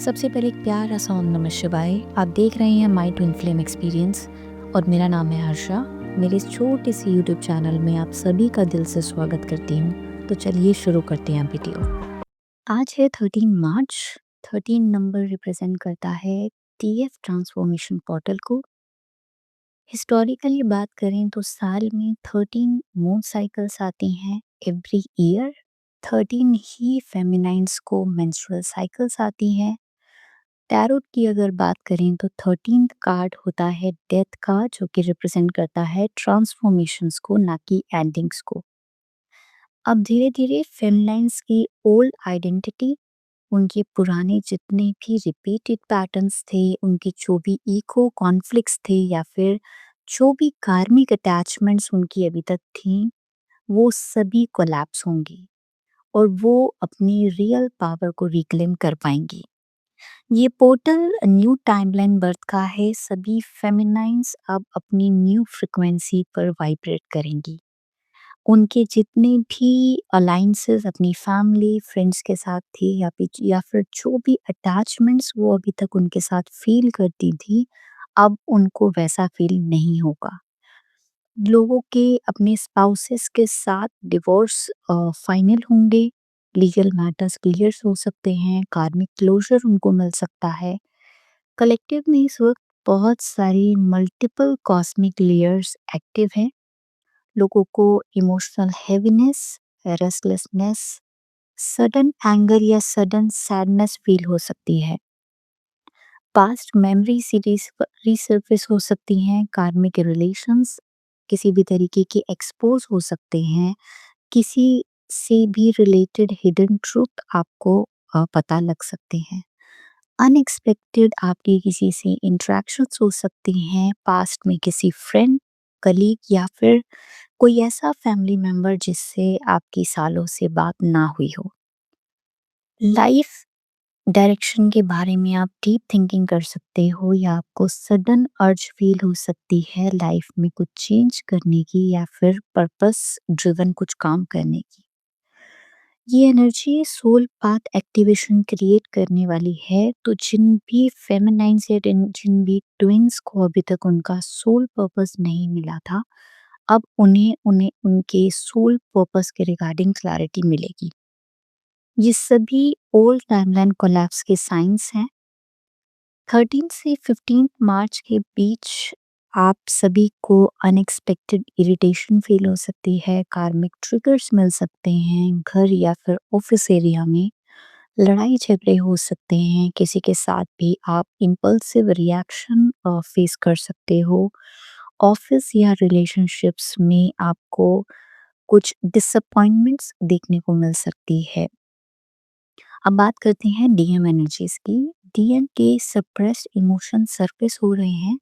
सबसे पहले एक प्यारा सा ओम नमः शिवाय। आप देख रहे हैं माय ट्विन फ्लेम एक्सपीरियंस और मेरा नाम है हर्षा। मेरे इस छोटे से यूट्यूब चैनल में आप सभी का दिल से स्वागत करती हूँ। तो चलिए शुरू करते हैं वीडियो। आज है 13 मार्च। 13 नंबर रिप्रेजेंट करता है टीएफ ट्रांसफॉर्मेशन पोर्टल को। हिस्टोरिकली बात करें तो साल में 13 मून साइकिल्स आती हैं एवरी ईयर। 13 ही फेमिनाइन्स को मेंस्ट्रुअल साइकिल्स आती हैं। टैरोट की अगर बात करें तो 13th कार्ड होता है डेथ का, जो कि रिप्रेजेंट करता है ट्रांसफॉर्मेशंस को, ना कि एंडिंग्स को। अब धीरे धीरे फेमिनाइन्स की ओल्ड आइडेंटिटी, उनके पुराने जितने भी रिपीटेड पैटर्न्स थे, उनके जो भी ईगो कॉन्फ्लिक्ट्स थे या फिर जो भी कार्मिक अटैचमेंट्स उनकी अभी तक थी, वो सभी कोलैप्स होंगी और वो अपनी रियल पावर को रिक्लेम कर पाएंगी। ये पोर्टल न्यू टाइमलाइन बर्थ का है। सभी फेमिनाइन्स अब अपनी न्यू फ्रिक्वेंसी पर वाइब्रेट करेंगी। उनके जितने भी अलाइंसेस अपनी फैमिली फ्रेंड्स के साथ थे या फिर जो भी अटैचमेंट्स वो अभी तक उनके साथ फील करती थी, अब उनको वैसा फील नहीं होगा। लोगों के अपने स्पाउसेस के साथ डिवोर्स फाइनल होंगे। लीगल मैटर्स क्लियर हो सकते हैं। कार्मिक क्लोजर उनको मिल सकता है। कलेक्टिव में इस वक्त बहुत सारी मल्टीपल कॉस्मिक लेयर्स एक्टिव हैं। लोगों को emotional heaviness, restlessness, sudden anger या सडन सैडनेस फील हो सकती है। पास्ट मेमोरी सीरीज रिसर्फेस हो सकती हैं। कार्मिक रिलेशंस किसी भी तरीके के एक्सपोज हो सकते हैं। किसी से भी रिलेटेड हिडन ट्रूथ आपको पता लग सकते हैं। अनएक्सपेक्टेड आपकी किसी से इंटरेक्शंस हो सकती हैं। पास्ट में किसी फ्रेंड, कलीग या फिर कोई ऐसा फैमिली मेंबर जिससे आपकी सालों से बात ना हुई हो। लाइफ डायरेक्शन के बारे में आप डीप थिंकिंग कर सकते हो या आपको सडन अर्ज फील हो सकती है लाइफ में कुछ चेंज करने की या फिर पर्पस ड्रिवन कुछ काम करने की। ये energy soul path activation create करने वाली है। तो जिन भी फेमिनाइन्स या जिन भी ट्विंस को अभी तक उनका सोल पर्पस नहीं मिला था, अब उन्हें उन्हें उनके सोल पर्पस के रिगार्डिंग क्लैरिटी मिलेगी। ये सभी ओल्ड टाइमलाइन कोलैप्स के साइंस हैं। 13 से 15 मार्च के बीच आप सभी को अनएक्सपेक्टेड इरिटेशन फील हो सकती है। कार्मिक ट्रिगर्स मिल सकते हैं। घर या फिर ऑफिस एरिया में लड़ाई झगड़े हो सकते हैं। किसी के साथ भी आप इम्पल्सिव रिएक्शन फेस कर सकते हो। ऑफिस या रिलेशनशिप्स में आपको कुछ डिसअपॉइंटमेंट्स देखने को मिल सकती है। अब बात करते हैं डीएम एनर्जीज की। डीएम के सप्रेस्ड इमोशन सरफेस हो रहे हैं।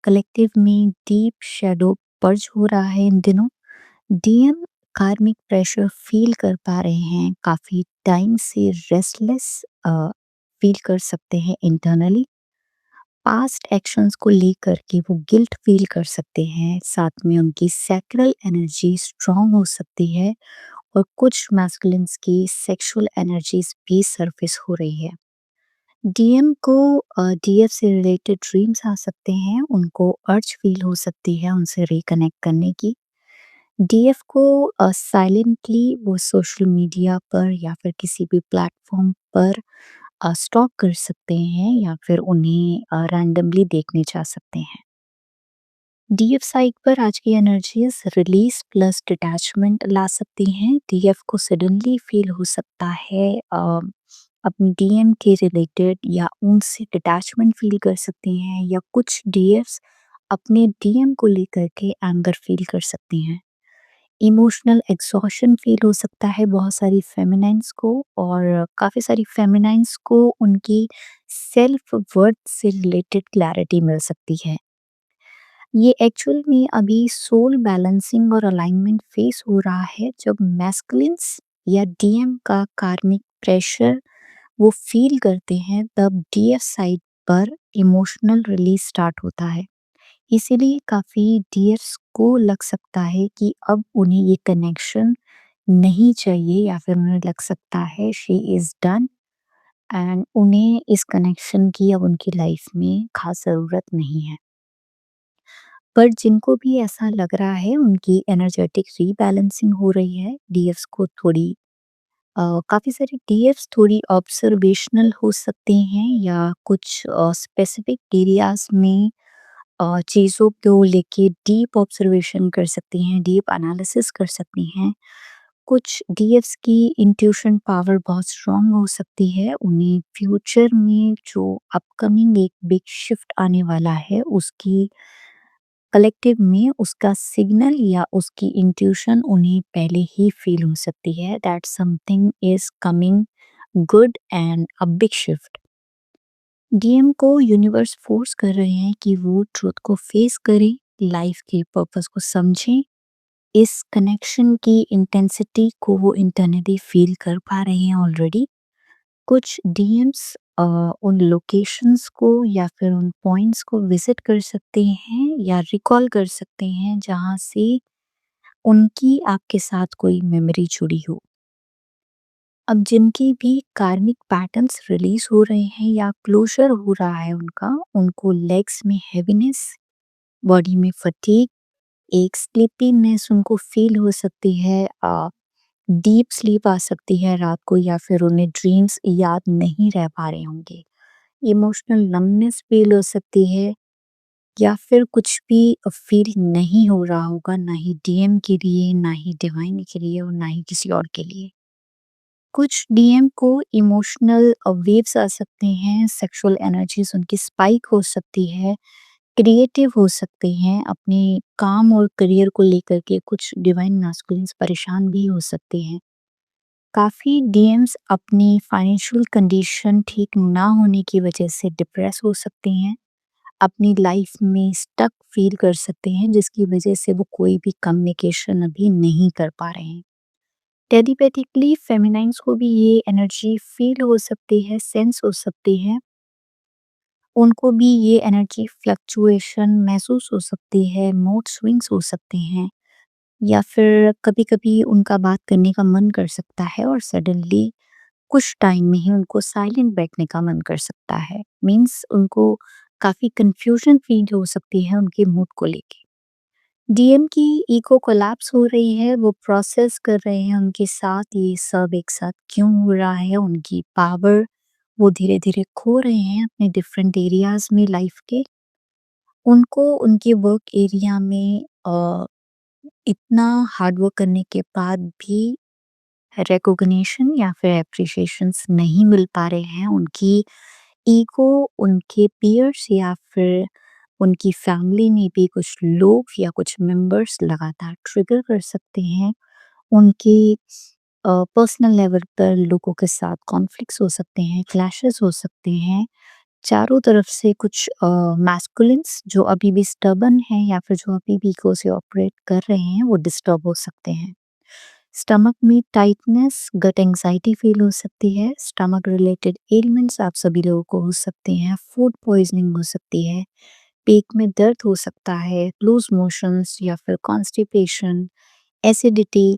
कलेक्टिव में डीप शैडो पर्ज हो रहा है इन दिनों। डीएम कार्मिक प्रेशर फील कर पा रहे हैं। काफी टाइम से रेस्टलेस फील कर सकते हैं इंटरनली। पास्ट एक्शंस को लेकर के वो गिल्ट फील कर सकते हैं। साथ में उनकी सैक्रल एनर्जी स्ट्रांग हो सकती है और कुछ मैस्कुलिन्स की सेक्सुअल एनर्जीज भी सरफेस हो रही है। डीएम को डीएफ से रिलेटेड ड्रीम्स आ सकते हैं। उनको अर्ज फील हो सकती है उनसे रिकनेक्ट करने की। डीएफ को साइलेंटली वो सोशल मीडिया पर या फिर किसी भी प्लेटफॉर्म पर स्टॉक कर सकते हैं या फिर उन्हें रैंडमली देखने जा सकते हैं। डीएफ साइड पर आज की एनर्जीज रिलीज प्लस डिटैचमेंट ला सकती हैं। डीएफ को सडनली फील हो सकता है अपनी डीएम के रिलेटेड या उनसे डिटैचमेंट फील कर सकती हैं, या कुछ डीएफ्स अपने डीएम को लेकर के एंगर फील कर सकती हैं। इमोशनल एग्जॉशन फील हो सकता है बहुत सारी फेमिनाइन्स को, और काफ़ी सारी फेमिनाइन्स को उनकी सेल्फ वर्थ से रिलेटेड क्लैरिटी मिल सकती है। ये एक्चुअल में अभी सोल बैलेंसिंग और अलाइनमेंट फेस हो रहा है, जब मैस्कुलिन्स या डीएम का कार्मिक प्रेशर वो फील करते हैं, तब डीएफ साइड पर इमोशनल रिलीज स्टार्ट होता है। इसीलिए काफ़ी डीएफ्स को लग सकता है कि अब उन्हें ये कनेक्शन नहीं चाहिए, या फिर उन्हें लग सकता है शी इज़ डन एंड उन्हें इस कनेक्शन की अब उनकी लाइफ में ख़ास ज़रूरत नहीं है। पर जिनको भी ऐसा लग रहा है उनकी एनर्जेटिक रीबैलेंसिंग हो रही है, डीएफ्स को थोड़ी काफ़ी सारे डीएफ्स थोड़ी ऑब्जर्वेशनल हो सकते हैं या कुछ स्पेसिफिक एरियाज़ में चीज़ों को लेके डीप ऑब्जर्वेशन कर सकती हैं, डीप एनालिसिस कर सकती हैं। कुछ डीएफ्स की इंट्यूशन पावर बहुत स्ट्रॉन्ग हो सकती है, उन्हें फ्यूचर में जो अपकमिंग एक बिग शिफ्ट आने वाला है उसकी कलेक्टिव में उसका सिग्नल या उसकी इंट्यूशन उन्हें पहले ही फील हो सकती है that something is coming good and a big shift. DM को यूनिवर्स फोर्स कर रहे हैं कि वो ट्रुथ को फेस करें, लाइफ के पर्पस को समझें। इस कनेक्शन की इंटेंसिटी को वो इंटरनली फील कर पा रहे हैं ऑलरेडी। कुछ डीएम्स उन लोकेशंस को या फिर उन पॉइंट्स को विजिट कर सकते हैं या रिकॉल कर सकते हैं जहाँ से उनकी आपके साथ कोई मेमोरी जुड़ी हो। अब जिनकी भी कार्मिक पैटर्न्स रिलीज हो रहे हैं या क्लोजर हो रहा है उनका, उनको लेग्स में हैवीनेस, बॉडी में फटीग, एक स्लीपीनेस उनको फील हो सकती है, डीप स्लीप आ सकती है रात को या फिर उन्हें ड्रीम्स याद नहीं रह पा रहे होंगे। इमोशनल नमनेस फील हो सकती है या फिर कुछ भी फील नहीं हो रहा होगा, ना ही डीएम के लिए, ना ही डिवाइन के लिए और ना ही किसी और के लिए। कुछ डीएम को इमोशनल वेव्स आ सकते हैं, सेक्सुअल एनर्जीज उनकी स्पाइक हो सकती है, क्रिएटिव हो सकते हैं, अपने काम और करियर को लेकर के कुछ डिवाइन मैस्कुलिन्स परेशान भी हो सकते हैं। काफ़ी डीएम्स अपनी फाइनेंशियल कंडीशन ठीक ना होने की वजह से डिप्रेस हो सकते हैं, अपनी लाइफ में स्टक फील कर सकते हैं जिसकी वजह से वो कोई भी कम्युनिकेशन अभी नहीं कर पा रहे हैं। टेलीपैथिकली फेमिनाइन्स को भी ये एनर्जी फील हो सकती है, सेंस हो सकती है। उनको भी ये एनर्जी फ्लक्चुएशन महसूस हो सकती है, मूड स्विंग्स हो सकते हैं या फिर कभी-कभी उनका बात करने का मन कर सकता है और सडनली कुछ टाइम में ही उनको साइलेंट बैठने का मन कर सकता है। मीन्स उनको काफ़ी कन्फ्यूजन फील हो सकती है उनके मूड को लेके। डीएम की ईगो कोलैप्स हो रही है, वो प्रोसेस कर रहे हैं उनके साथ ये सब एक साथ क्यों हो रहा है, उनकी पावर वो धीरे-धीरे खो रहे हैं अपने डिफरेंट एरियाज़ में लाइफ के। उनको उनके वर्क एरिया में इतना हार्ड वर्क करने के बाद भी रिकॉग्निशन या फिर एप्रिसिएशंस नहीं मिल पा रहे हैं। उनकी ईगो उनके पीयर्स या फिर उनकी फैमिली में भी कुछ लोग या कुछ मेंबर्स लगातार ट्रिगर कर सकते हैं। उनके पर्सनल लेवल पर लोगों के साथ कॉन्फ्लिक्ट्स हो सकते हैं, क्लैशेस हो सकते हैं। चारों तरफ से कुछ मैस्कुलिन्स जो अभी भी स्टबर्न हैं या फिर जो अभी भी ईगो से ऑपरेट कर रहे हैं, वो डिस्टर्ब हो सकते हैं। स्टमक में टाइटनेस, गट एंग्जायटी फील हो सकती है, स्टमक रिलेटेड एलिमेंट्स आप सभी लोगों को हो सकते हैं, फूड पॉइजनिंग हो सकती है, पेट में दर्द हो सकता है, लूज मोशंस या फिर कॉन्स्टिपेशन, एसिडिटी,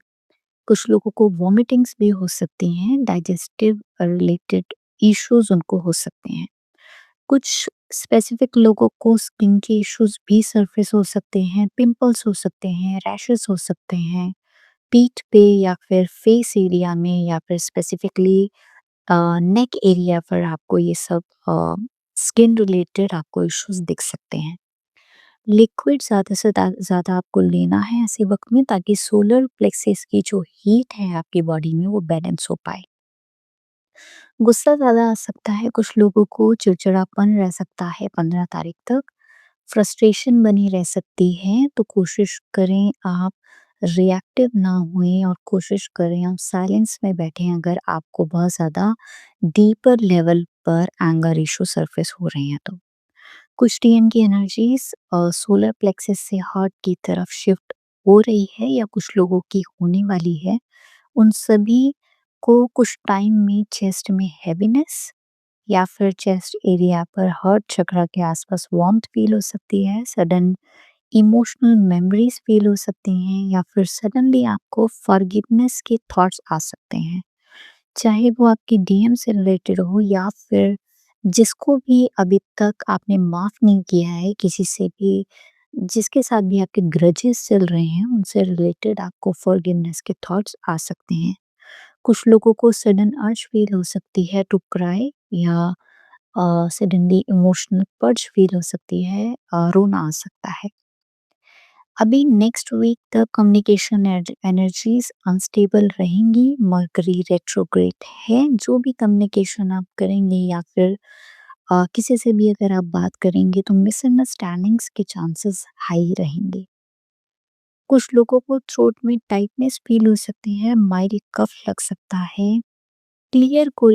कुछ लोगों को वॉमिटिंग्स भी हो सकती हैं, डाइजेस्टिव रिलेटेड इश्यूज उनको हो सकते हैं। कुछ स्पेसिफिक लोगों को स्किन के इश्यूज भी सरफेस हो सकते हैं, पिंपल्स हो सकते हैं, रैशेस हो सकते हैं, पीठ पे या फिर फेस एरिया में या फिर स्पेसिफिकली नेक एरिया पर आपको ये सब स्किन रिलेटेड आपको इश्यूज दिख सकते हैं। लिक्विड ज़्यादा से ज़्यादा आपको लेना है ऐसे वक्त में ताकि सोलर प्लेक्सस की जो हीट है आपकी बॉडी में वो बैलेंस हो पाए। गुस्सा ज़्यादा आ सकता है, कुछ लोगों को चिड़चिड़ापन रह सकता है 15 तारीख तक, फ्रस्ट्रेशन बनी रह सकती है, तो कोशिश करें आप रिएक्टिव ना हुएँ और कोशिश करें आप साइलेंस में बैठें अगर आपको बहुत ज़्यादा डीपर लेवल पर एंगर इश्यू सरफेस हो रहे हैं तो। कुछ टीएम की एनर्जीज़ सोलर प्लेक्सस से हार्ट की तरफ शिफ्ट हो रही है या कुछ लोगों की होने वाली है। उन सभी को कुछ टाइम में चेस्ट में हैवीनेस या फिर चेस्ट एरिया पर हार्ट चक्र के आसपास वार्मथ फील हो सकती है, सडन इमोशनल मेमोरीज फील हो सकती हैं या फिर सडनली आपको फॉरगिवनेस के थॉट्स आ सकते हैं। चाहे वो आपके डीएम से रिलेटेड हो या फिर जिसको भी अभी तक आपने माफ़ नहीं किया है, किसी से भी जिसके साथ भी आपके ग्रजेस चल रहे हैं, उनसे रिलेटेड आपको फॉरगिवनेस के थॉट्स आ सकते हैं। कुछ लोगों को सडन अर्ज फ़ील हो सकती है टू क्राई या सडनली इमोशनल पर्च फ़ील हो सकती है, रोना आ सकता है। अभी नेक्स्ट वीक तक कम्युनिकेशन एनर्जीज अनस्टेबल रहेंगी, मरकरी रेट्रोग्रेड है। जो भी कम्युनिकेशन आप करेंगे या फिर किसी से भी अगर आप बात करेंगे तो मिसअंडरस्टैंडिंग्स के चांसेस हाई रहेंगे। कुछ लोगों को थ्रोट में टाइटनेस फील हो सकती है, माइल्ड कफ लग सकता है, क्लियर को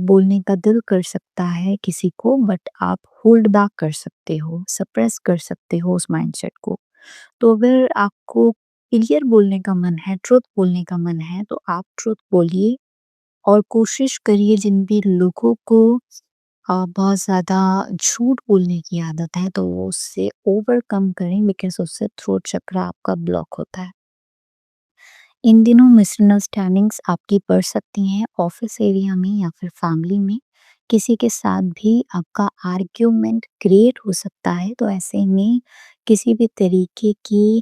बोलने का दिल कर सकता है किसी को, बट आप होल्ड बैक कर सकते हो, सप्रेस कर सकते हो उस माइंडसेट को। तो अगर आपको क्लियर बोलने का मन है, ट्रुथ बोलने का मन है, तो आप ट्रुथ बोलिए और कोशिश करिए जिन भी लोगों को बहुत ज़्यादा झूठ बोलने की आदत है, तो वो उससे ओवरकम करें बिकॉज़ उससे थ्रोट चक्र आपका ब्लॉक होता है। इन दिनों मिसअंडरस्टैंडिंग्स आपकी बढ़ सकती हैं ऑफ़िस एरिया में या फिर फैमिली में। किसी के साथ भी आपका आर्ग्यूमेंट क्रिएट हो सकता है, तो ऐसे में किसी भी तरीके की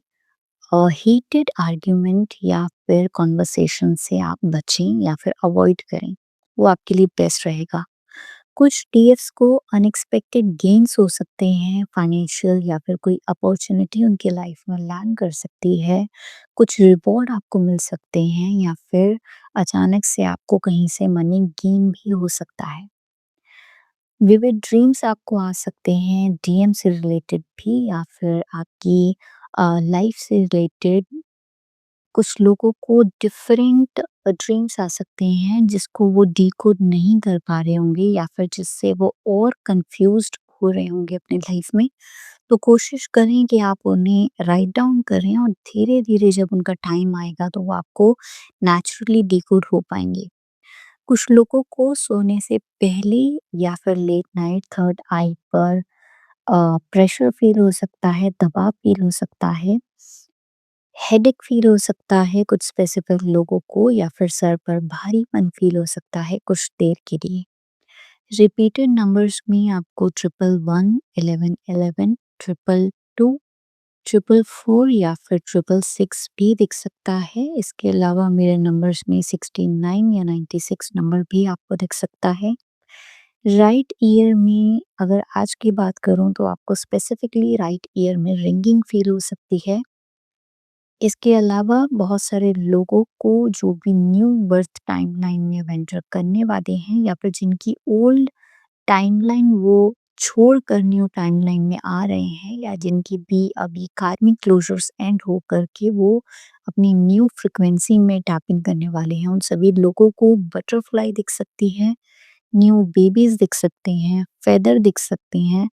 हीटेड आर्ग्यूमेंट या फिर कॉन्वर्सेशन से आप बचें या फिर अवॉइड करें, वो आपके लिए बेस्ट रहेगा। कुछ टीएफ्स को अनएक्सपेक्टेड गेन्स हो सकते हैं, फाइनेंशियल या फिर कोई अपॉर्चुनिटी उनके लाइफ में लैंड कर सकती है, कुछ रिवॉर्ड आपको मिल सकते हैं या फिर अचानक से आपको कहीं से मनी गेन भी हो सकता है। विविड ड्रीम्स आपको आ सकते हैं, डीएम से रिलेटेड भी या फिर आपकी लाइफ से रिलेटेड। कुछ लोगों को डिफरेंट ड्रीम्स आ सकते हैं जिसको वो डिकोड नहीं कर पा रहे होंगे या फिर जिससे वो और कंफ्यूज्ड हो रहे होंगे अपनी लाइफ में। तो कोशिश करें कि आप उन्हें राइट डाउन करें और धीरे-धीरे जब उनका टाइम आएगा तो वो आपको नेचुरली डिकोड हो पाएँगे। कुछ लोगों को सोने से पहले या फिर लेट नाइट थर्ड आई पर प्रेशर फ़ील हो सकता है, दबाव फ़ील हो सकता है, हेडेक फ़ील हो सकता है कुछ स्पेसिफिक लोगों को या फिर सर पर भारीपन फ़ील हो सकता है कुछ देर के लिए। रिपीटेड नंबर्स में आपको 1111, 1111, 222, 444 या फिर 666 भी दिख सकता है। इसके अलावा मेरे नंबर्स में 69 या 96 नंबर भी आपको दिख सकता है। राइट ईयर में अगर आज की बात करूँ तो आपको स्पेसिफिकली राइट ईयर में रिंगिंग फ़ील हो सकती है। इसके अलावा बहुत सारे लोगों को जो भी न्यू बर्थ टाइमलाइन में वेंचर करने वाले हैं या फिर जिनकी ओल्ड टाइमलाइन वो छोड़कर न्यू टाइमलाइन में आ रहे हैं या जिनकी भी अभी कार्मिक क्लोजर्स एंड हो करके वो अपनी न्यू फ्रीक्वेंसी में टैप इन करने वाले हैं, उन सभी लोगों को बटरफ्लाई दिख सकती है, न्यू बेबीज दिख सकते हैं, फेदर दिख सकते हैं।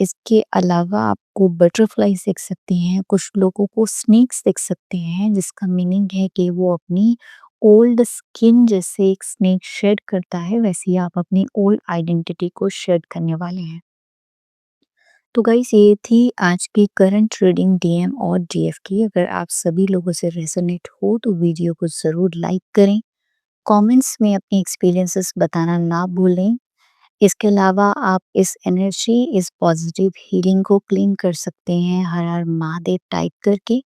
इसके अलावा आपको बटरफ्लाइज़ दिख सकती हैं, कुछ लोगों को स्नेक्स दिख सकते हैं, जिसका मीनिंग है कि वो अपनी ओल्ड स्किन जैसे एक स्नेक शेड करता है, वैसे ही आप अपनी ओल्ड आइडेंटिटी को शेड करने वाले हैं। तो गाइस ये थी आज की करंट रीडिंग डीएम और डीएफ की। अगर आप सभी लोगों से रेजोनेट हो तो वीडियो को ज़रूर लाइक करें, कमेंट्स में अपने एक्सपीरियंसेस बताना ना भूलें। इसके अलावा आप इस एनर्जी, इस पॉजिटिव हीलिंग को क्लेम कर सकते हैं हर हर महादेव टाइप करके।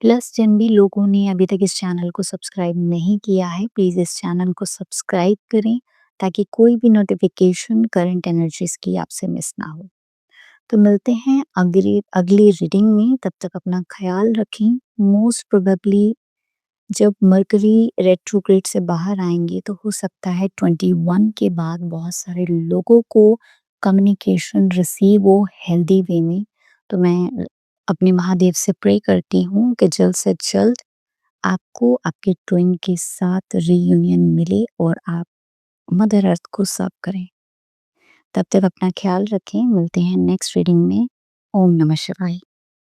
प्लस जिन भी लोगों ने अभी तक इस चैनल को सब्सक्राइब नहीं किया है, प्लीज़ इस चैनल को सब्सक्राइब करें ताकि कोई भी नोटिफिकेशन करंट एनर्जीज की आपसे मिस ना हो। तो मिलते हैं अगली अगली रीडिंग में, तब तक अपना ख्याल रखें। मोस्ट प्रोबेबली जब मरकरी रेट्रोग्रेड से बाहर आएँगे तो हो सकता है 21 के बाद बहुत सारे लोगों को कम्युनिकेशन रिसीव हो हेल्दी वे में। तो मैं अपने महादेव से प्रे करती हूँ कि जल्द से जल्द आपको आपके ट्विन के साथ रीयूनियन मिले और आप मदर अर्थ को सर्व करें। तब तक अपना ख्याल रखें, मिलते हैं नेक्स्ट रीडिंग में। ओम नमः शिवाय।